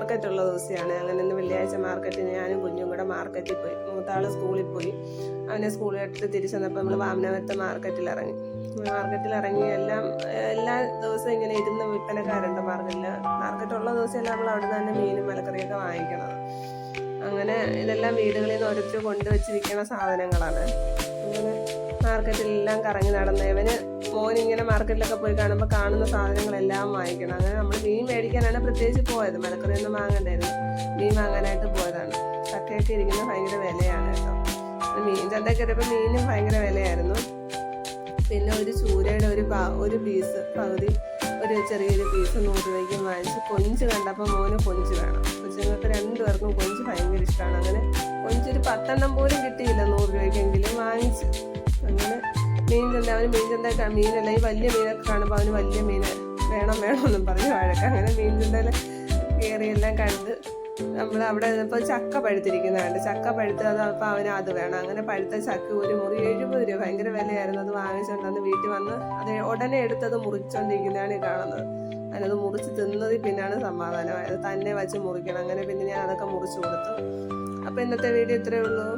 മാർക്കറ്റുള്ള ദിവസമാണ്. അങ്ങനെ ഇന്ന് വെള്ളിയാഴ്ച മാർക്കറ്റിന് ഞാനും കുഞ്ഞും കൂടെ മാർക്കറ്റിൽ പോയി. മൂത്താൾ സ്കൂളിൽ പോയി. അവനെ സ്കൂളിൽ എടുത്ത് തിരിച്ചു വന്നപ്പോൾ നമ്മൾ വാമനപുരത്ത് മാർക്കറ്റിലിറങ്ങി. എല്ലാ ദിവസവും ഇങ്ങനെ ഇരുന്ന് വിൽപ്പനക്കാരുണ്ട് മാർക്കറ്റുള്ള ദിവസമെല്ലാം നമ്മൾ അവിടെ തന്നെ മീനും മലക്കറിയൊക്കെ വാങ്ങിക്കണത്. അങ്ങനെ ഇതെല്ലാം വീടുകളിൽ നിന്ന് ഓരോരുത്തർ കൊണ്ടുവച്ച് വിൽക്കുന്ന സാധനങ്ങളാണ്. അങ്ങനെ മാർക്കറ്റിലെല്ലാം കറങ്ങി നടന്നവന് മോനിങ്ങനെ മാർക്കറ്റിലൊക്കെ പോയി കാണുമ്പോൾ കാണുന്ന സാധനങ്ങളെല്ലാം വാങ്ങിക്കണം. അങ്ങനെ നമ്മൾ മീൻ മേടിക്കാനാണ് പ്രത്യേകിച്ച് പോയത്. മലക്കറിയൊന്നും വാങ്ങണ്ടായിരുന്നു, മീൻ വാങ്ങാനായിട്ട് പോയതാണ്. ചക്കയൊക്കെ ഇരിക്കുന്നത് ഭയങ്കര വിലയാണ് കേട്ടോ. മീൻ ചന്തയ്ക്ക് വരുമ്പോൾ മീനും ഭയങ്കര വിലയായിരുന്നു. പിന്നെ ഒരു ചൂരയുടെ ഒരു പീസ് പകുതി, ഒരു ചെറിയൊരു പീസ് 100 രൂപയ്ക്ക് വാങ്ങിച്ച്. കൊഞ്ച് കണ്ടപ്പോൾ മോന് കൊഞ്ച് വേണം. കൊച്ചുങ്ങൾക്ക് 2 പേർക്കും കൊഞ്ച് ഭയങ്കര ഇഷ്ടമാണ്. അങ്ങനെ കൊഞ്ചൊരു 10 എണ്ണം പോലും കിട്ടിയില്ല 100 രൂപയ്ക്കെങ്കിലും വാങ്ങിച്ച്. അങ്ങനെ അവന് മീൻ ചന്ത മീനല്ല, ഈ വലിയ മീനൊക്കെ കാണുമ്പോൾ അവന് വലിയ മീൻ വേണമെന്നും പറഞ്ഞ് വഴക്ക്. അങ്ങനെ മീൻ ചന്തയിൽ കയറിയെല്ലാം കണ്ട് നമ്മൾ അവിടെ ഇപ്പോൾ ചക്ക പഴുത്തിരിക്കുന്നതുണ്ട്. ചക്ക പഴുത്തത് അപ്പോൾ അവന് അത് വേണം. അങ്ങനെ പഴുത്ത ചക്ക ഒരു മുറി 70 രൂപ, ഭയങ്കര വിലയായിരുന്നു. അത് വാങ്ങിച്ചുകൊണ്ടന്ന് വീട്ടിൽ വന്ന് അത് ഉടനെ എടുത്തത് മുറിച്ചുകൊണ്ടിരിക്കുന്നതാണ് ഈ കാണുന്നത്. അതിനത് മുറിച്ച് തിന്നതിൽ പിന്നാണ് സമാധാനമായത്. തന്നെ വച്ച് മുറിക്കണം. അങ്ങനെ പിന്നെ ഞാൻ അതൊക്കെ മുറിച്ച് കൊടുത്തു. അപ്പോൾ ഇന്നത്തെ വീഡിയോ ഇത്രയേ ഉള്ളൂ.